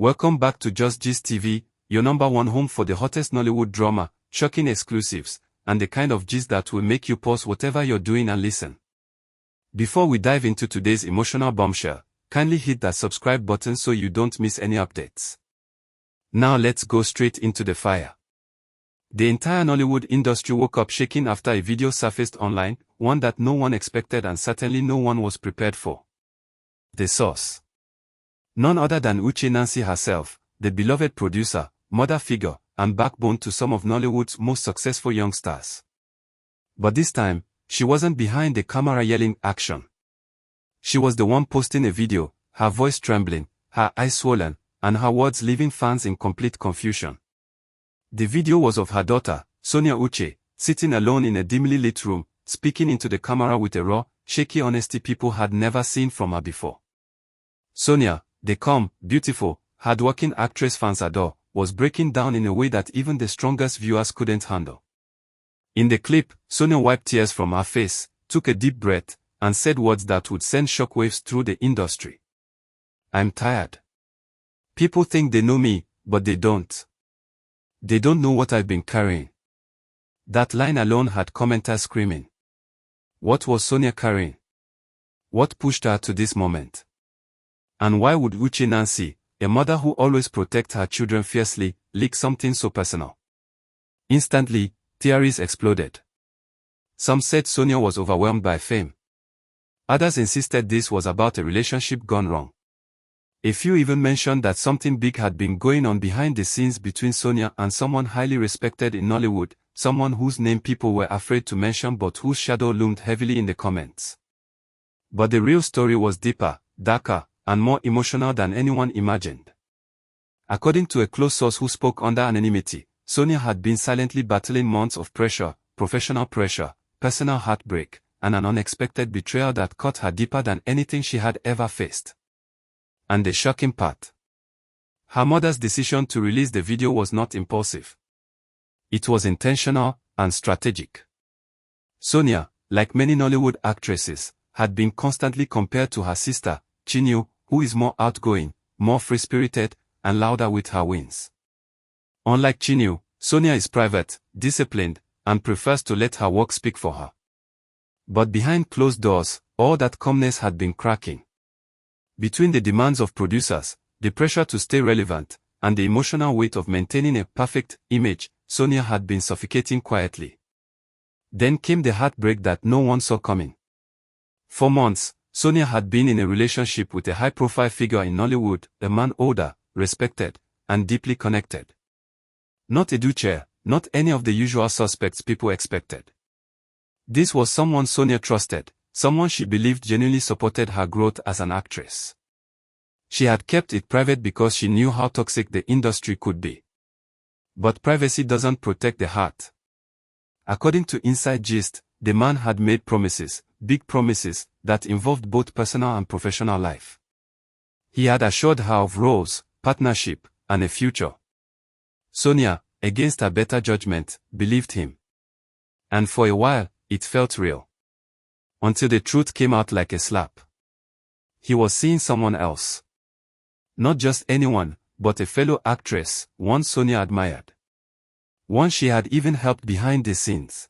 Welcome back to Just Gist TV, your number one home for the hottest Nollywood drama, shocking exclusives, and the kind of gist that will make you pause whatever you're doing and listen. Before we dive into today's emotional bombshell, kindly hit that subscribe button so you don't miss any updates. Now let's go straight into the fire. The entire Nollywood industry woke up shaking after a video surfaced online, one that no one expected and certainly no one was prepared for. The source: none other than Uche Nancy herself, the beloved producer, mother figure, and backbone to some of Nollywood's most successful young stars. But this time, she wasn't behind the camera yelling action. She was the one posting a video, her voice trembling, her eyes swollen, and her words leaving fans in complete confusion. The video was of her daughter, Sonia Uche, sitting alone in a dimly lit room, speaking into the camera with a raw, shaky honesty people had never seen from her before. Sonia, the calm, beautiful, hard-working actress fans adore, was breaking down in a way that even the strongest viewers couldn't handle. In the clip, Sonia wiped tears from her face, took a deep breath, and said words that would send shockwaves through the industry. "I'm tired. People think they know me, but they don't. They don't know what I've been carrying." That line alone had commenters screaming. What was Sonia carrying? What pushed her to this moment? And why would Uche Nancy, a mother who always protects her children fiercely, leak something so personal? Instantly, theories exploded. Some said Sonia was overwhelmed by fame. Others insisted this was about a relationship gone wrong. A few even mentioned that something big had been going on behind the scenes between Sonia and someone highly respected in Nollywood, someone whose name people were afraid to mention but whose shadow loomed heavily in the comments. But the real story was deeper, darker, and more emotional than anyone imagined. According to a close source who spoke under anonymity, Sonia had been silently battling months of pressure, professional pressure, personal heartbreak, and an unexpected betrayal that cut her deeper than anything she had ever faced. And the shocking part: her mother's decision to release the video was not impulsive. It was intentional and strategic. Sonia, like many Nollywood actresses, had been constantly compared to her sister, Chinyu, who is more outgoing, more free-spirited, and louder with her wins. Unlike Chinyu, Sonia is private, disciplined, and prefers to let her work speak for her. But behind closed doors, all that calmness had been cracking. Between the demands of producers, the pressure to stay relevant, and the emotional weight of maintaining a perfect image, Sonia had been suffocating quietly. Then came the heartbreak that no one saw coming. For months, Sonia had been in a relationship with a high-profile figure in Nollywood, a man older, respected, and deeply connected. Not a Uche, not any of the usual suspects people expected. This was someone Sonia trusted, someone she believed genuinely supported her growth as an actress. She had kept it private because she knew how toxic the industry could be. But privacy doesn't protect the heart. According to Inside Gist, the man had made promises, big promises, that involved both personal and professional life. He had assured her of roles, partnership, and a future. Sonia, against her better judgment, believed him. And for a while, it felt real. Until the truth came out like a slap. He was seeing someone else. Not just anyone, but a fellow actress, one Sonia admired. One she had even helped behind the scenes.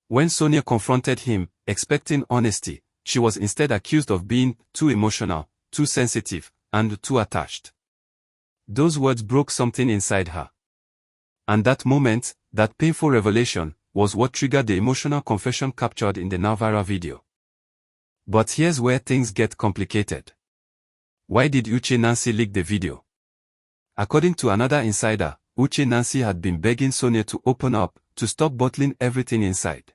When Sonia confronted him, expecting honesty, she was instead accused of being too emotional, too sensitive, and too attached. Those words broke something inside her. And that moment, that painful revelation, was what triggered the emotional confession captured in the now viral video. But here's where things get complicated. Why did Uche Nancy leak the video? According to another insider, Uche Nancy had been begging Sonia to open up, to stop bottling everything inside.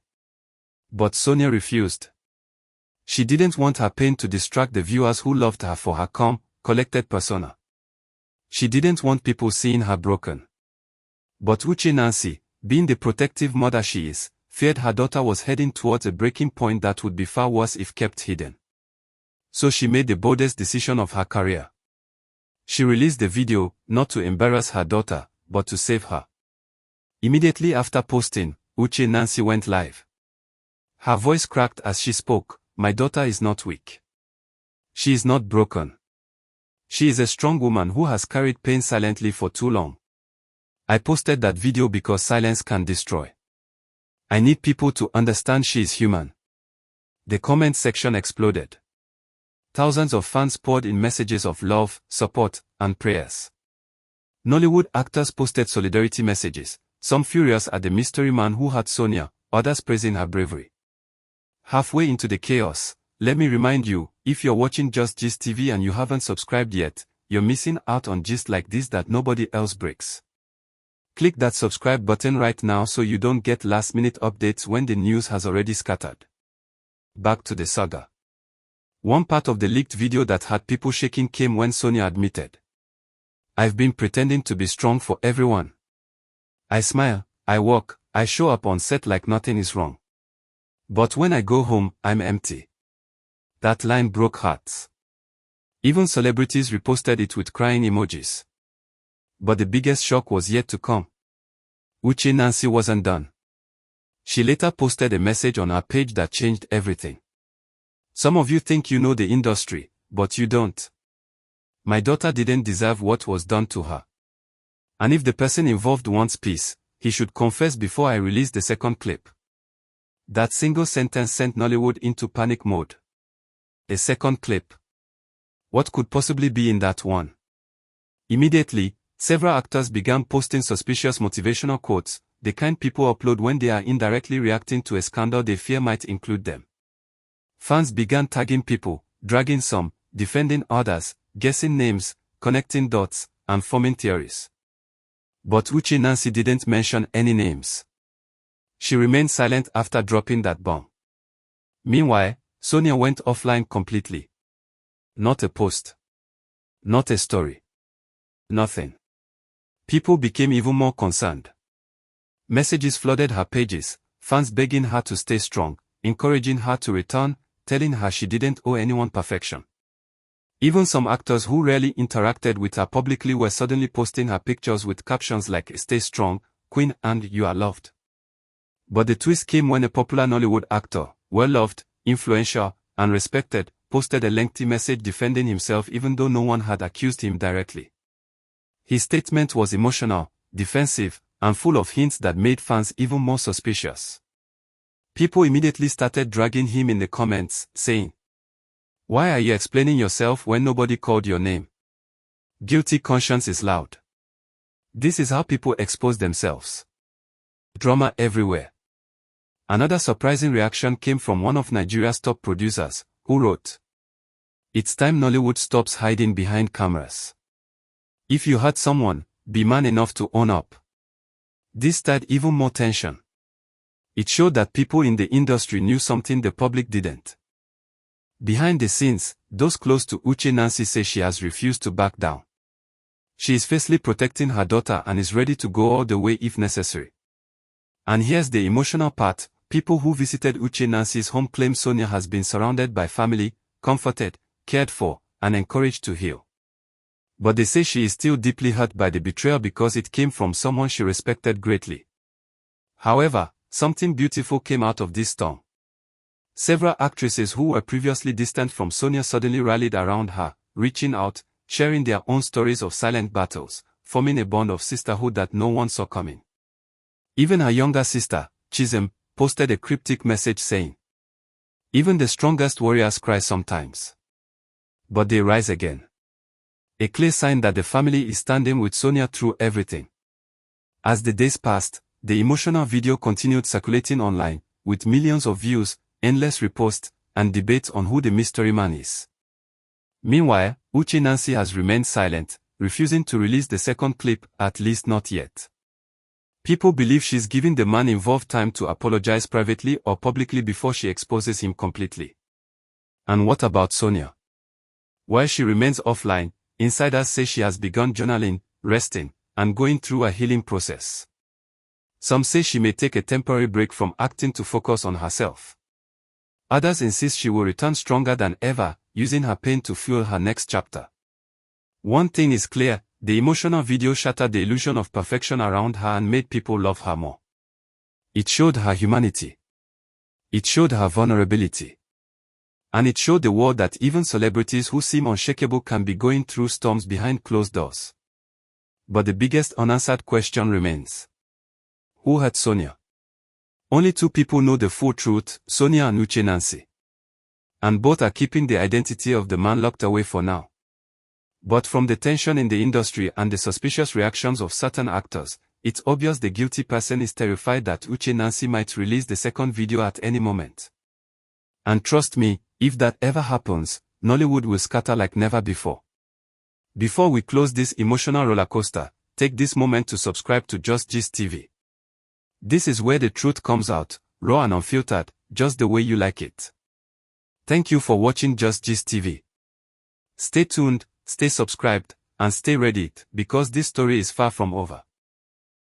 But Sonia refused. She didn't want her pain to distract the viewers who loved her for her calm, collected persona. She didn't want people seeing her broken. But Uche Nancy, being the protective mother she is, feared her daughter was heading towards a breaking point that would be far worse if kept hidden. So she made the boldest decision of her career. She released the video, not to embarrass her daughter, but to save her. Immediately after posting, Uche Nancy went live. Her voice cracked as she spoke. "My daughter is not weak. She is not broken. She is a strong woman who has carried pain silently for too long. I posted that video because silence can destroy. I need people to understand she is human. The comment section exploded. Thousands of fans poured in messages of love, support, and prayers. Nollywood actors posted solidarity messages, some furious at the mystery man who had Sonia, others praising her bravery. Halfway into the chaos, let me remind you, if you're watching Just Gist TV and you haven't subscribed yet, you're missing out on gist like this that nobody else breaks. Click that subscribe button right now so you don't get last-minute updates when the news has already scattered. Back to the saga. One part of the leaked video that had people shaking came when Sonia admitted, "I've been pretending to be strong for everyone. I smile, I walk, I show up on set like nothing is wrong. But when I go home, I'm empty." That line broke hearts. Even celebrities reposted it with crying emojis. But the biggest shock was yet to come. Uche Nancy wasn't done. She later posted a message on her page that changed everything. "Some of you think you know the industry, but you don't. My daughter didn't deserve what was done to her. And if the person involved wants peace, he should confess before I release the second clip." That single sentence sent Nollywood into panic mode. A second clip. What could possibly be in that one? Immediately, several actors began posting suspicious motivational quotes, the kind people upload when they are indirectly reacting to a scandal they fear might include them. Fans began tagging people, dragging some, defending others, guessing names, connecting dots, and forming theories. But Uche Nancy didn't mention any names. She remained silent after dropping that bomb. Meanwhile, Sonia went offline completely. Not a post. Not a story. Nothing. People became even more concerned. Messages flooded her pages, fans begging her to stay strong, encouraging her to return, telling her she didn't owe anyone perfection. Even some actors who rarely interacted with her publicly were suddenly posting her pictures with captions like "Stay strong, Queen" and "You are loved." But the twist came when a popular Nollywood actor, well-loved, influential, and respected, posted a lengthy message defending himself even though no one had accused him directly. His statement was emotional, defensive, and full of hints that made fans even more suspicious. People immediately started dragging him in the comments, saying, "Why are you explaining yourself when nobody called your name? Guilty conscience is loud." This is how people expose themselves. Drama everywhere. Another surprising reaction came from one of Nigeria's top producers, who wrote, "It's time Nollywood stops hiding behind cameras. If you hurt someone, be man enough to own up." This stirred even more tension. It showed that people in the industry knew something the public didn't. Behind the scenes, those close to Uche Nancy say she has refused to back down. She is fiercely protecting her daughter and is ready to go all the way if necessary. And here's the emotional part. People who visited Uche Nancy's home claim Sonia has been surrounded by family, comforted, cared for, and encouraged to heal. But they say she is still deeply hurt by the betrayal because it came from someone she respected greatly. However, something beautiful came out of this storm. Several actresses who were previously distant from Sonia suddenly rallied around her, reaching out, sharing their own stories of silent battles, forming a bond of sisterhood that no one saw coming. Even her younger sister, Chisholm, posted a cryptic message saying, "Even the strongest warriors cry sometimes. But they rise again." A clear sign that the family is standing with Sonia through everything. As the days passed, the emotional video continued circulating online, with millions of views, endless reposts, and debates on who the mystery man is. Meanwhile, Uche Nancy has remained silent, refusing to release the second clip, at least not yet. People believe she's giving the man involved time to apologize privately or publicly before she exposes him completely. And what about Sonia? While she remains offline, insiders say she has begun journaling, resting, and going through a healing process. Some say she may take a temporary break from acting to focus on herself. Others insist she will return stronger than ever, using her pain to fuel her next chapter. One thing is clear, the emotional video shattered the illusion of perfection around her and made people love her more. It showed her humanity. It showed her vulnerability. And it showed the world that even celebrities who seem unshakable can be going through storms behind closed doors. But the biggest unanswered question remains. Who hurt Sonia? Only two people know the full truth, Sonia and Uche Nancy. And both are keeping the identity of the man locked away for now. But from the tension in the industry and the suspicious reactions of certain actors, it's obvious the guilty person is terrified that Uche Nancy might release the second video at any moment. And trust me, if that ever happens, Nollywood will scatter like never before. Before we close this emotional rollercoaster, take this moment to subscribe to Just Gist TV. This is where the truth comes out, raw and unfiltered, just the way you like it. Thank you for watching Just Gist TV. Stay tuned, stay subscribed, and stay ready, because this story is far from over.